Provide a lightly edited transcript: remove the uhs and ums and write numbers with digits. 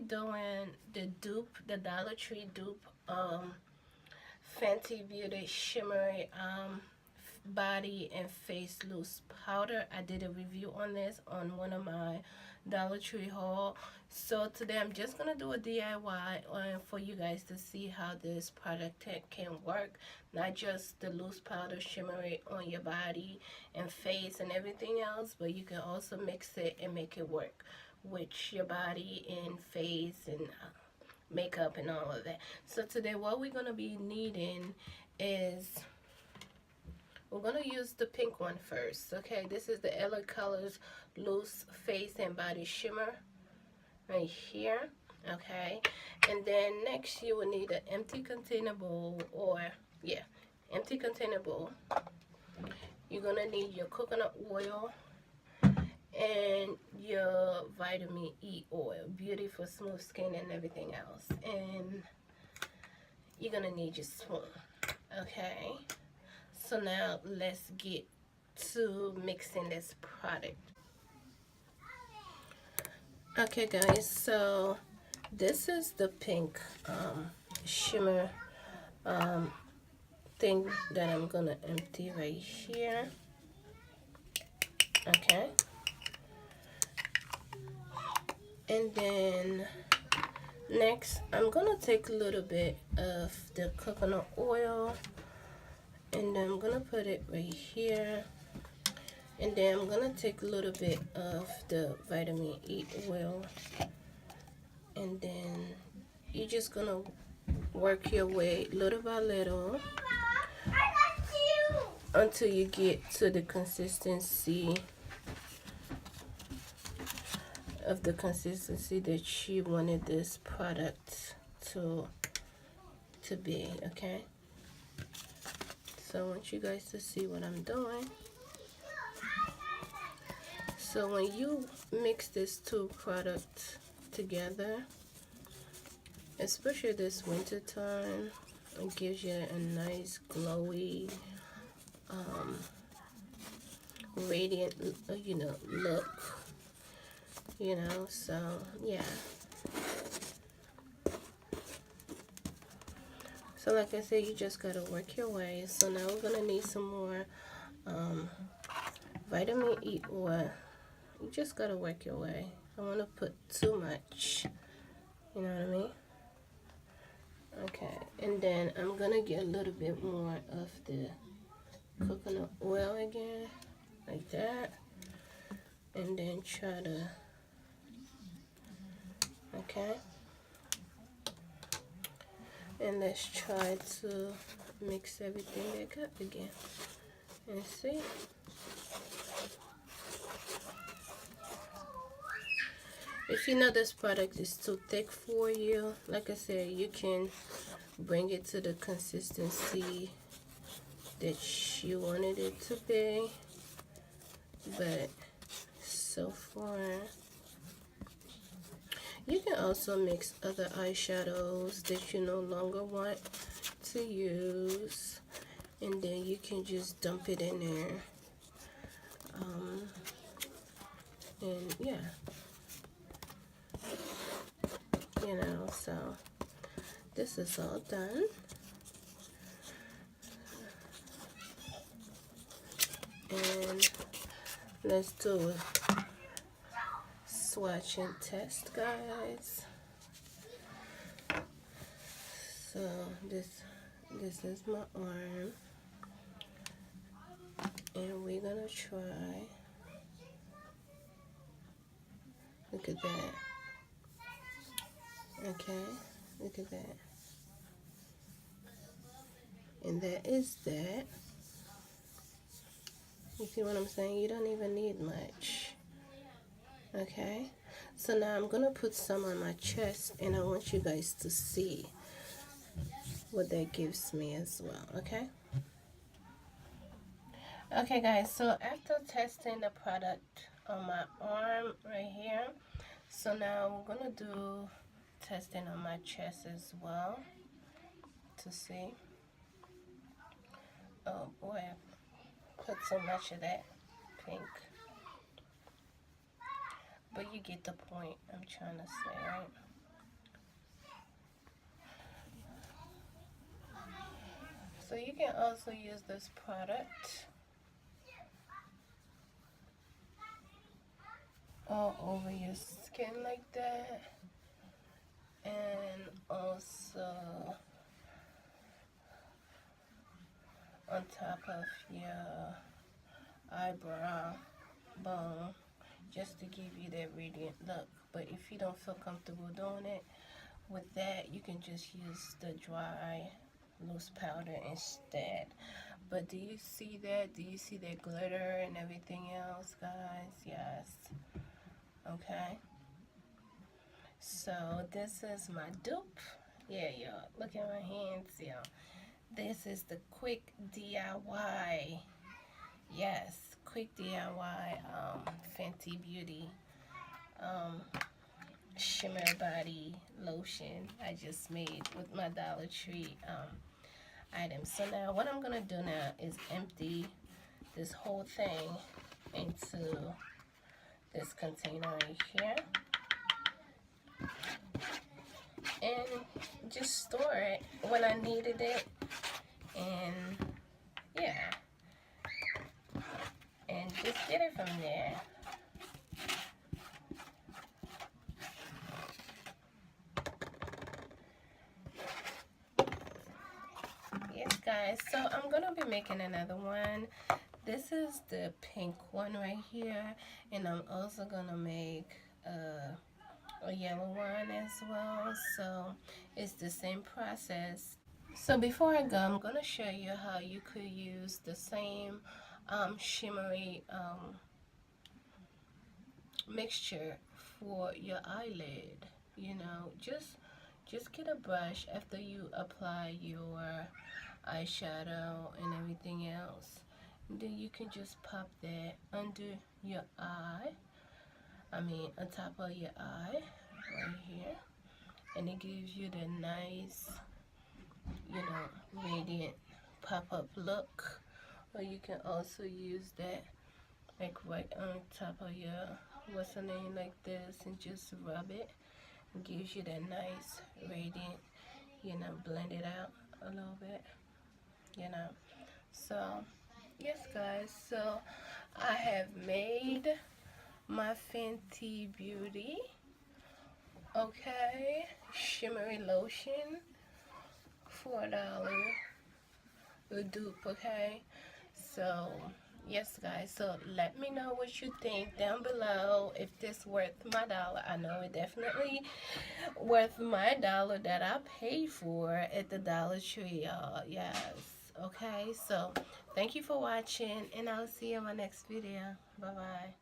doing the dupe, the Dollar Tree dupe, Fenty Beauty Shimmer body and face loose powder. I did a review on this on one of my Dollar Tree haul. So today I'm just gonna do a DIY for you guys to see how this product can work. Not just the loose powder shimmer it on your body and face and everything else, but you can also mix it and make it work with your body and face and makeup and all of that. So today what we're gonna be needing is, we're going to use the pink one first. Okay, this is the LA Colors Loose Face and Body Shimmer right here. Okay, and then next you will need an empty container bowl, or empty container bowl. You're going to need your coconut oil and your vitamin E oil, beauty for smooth skin and everything else. And you're going to need your spoon. Okay, so now let's get to mixing this product. Okay guys, so this is the pink shimmer thing that I'm gonna empty right here. Okay, and then next I'm gonna take a little bit of the coconut oil, and then I'm gonna put it right here, and then I'm gonna take a little bit of the vitamin E oil, and then you're just gonna work your way little by little until you get to the consistency that you wanted this product to be. Okay, so I want you guys to see what I'm doing. So when you mix these two products together, especially this winter time, it gives you a nice glowy, radiant, look. So yeah. So like I said, you just gotta work your way. So now we're gonna need some more vitamin E oil. You just gotta work your way. I don't want to put too much, you know what I mean? Okay, and then I'm gonna get a little bit more of the coconut oil again, like that, and then try to, okay, and let's try to mix everything back up again, and see. If you know this product is too thick for you, like I said, you can bring it to the consistency that you wanted it to be. But so far, you can also mix other eyeshadows that you no longer want to use, and then you can just dump it in there. And yeah. So this is all done, and let's do a swatch and test, guys. So this is my arm, and we're gonna try. Look at that. Okay, look at that. And that is that. You see what I'm saying? You don't even need much. Okay, so now I'm gonna put some on my chest, and I want you guys to see what that gives me as well. Okay, guys, so after testing the product on my arm right here, so now we're gonna do testing on my chest as well to see. Oh boy, I put so much of that pink, but you get the point I'm trying to say, right? So you can also use this product all over your skin like that, and also on top of your eyebrow bone, just to give you that radiant look. But if you don't feel comfortable doing it with that, you can just use the dry loose powder instead. But do you see that? Do you see that glitter and everything else, guys? Yes. Okay. So this is my dupe. Yeah, y'all. Look at my hands, y'all. This is the quick DIY. Yes, quick DIY Fenty Beauty Shimmer Body Lotion I just made with my Dollar Tree items. So now what I'm gonna do now is empty this whole thing into this container right here and just store it when I needed it, and yeah, and just get it from there. Yes, guys, so I'm gonna be making another one. This is the pink one right here, and I'm also gonna make a yellow one as well. So it's the same process. So before I go, I'm gonna show you how you could use the same shimmery mixture for your eyelid. You know, just get a brush after you apply your eyeshadow and everything else. And then you can just pop that under your eye. I mean, on top of your eye, right here. And it gives you the nice, you know, radiant pop-up look. Or you can also use that like right on top of your, what's the name, like this, and just rub it. It gives you that nice radiant, you know, blend it out a little bit, you know. So yes, guys, so I have made my Fenty Beauty, okay, shimmery lotion, $4, the dupe, okay. So yes, guys, so let me know what you think down below, if this worth my dollar. I know it definitely worth my dollar that I paid for at the Dollar Tree, y'all. Yes. Okay, so thank you for watching, and I'll see you in my next video. Bye bye.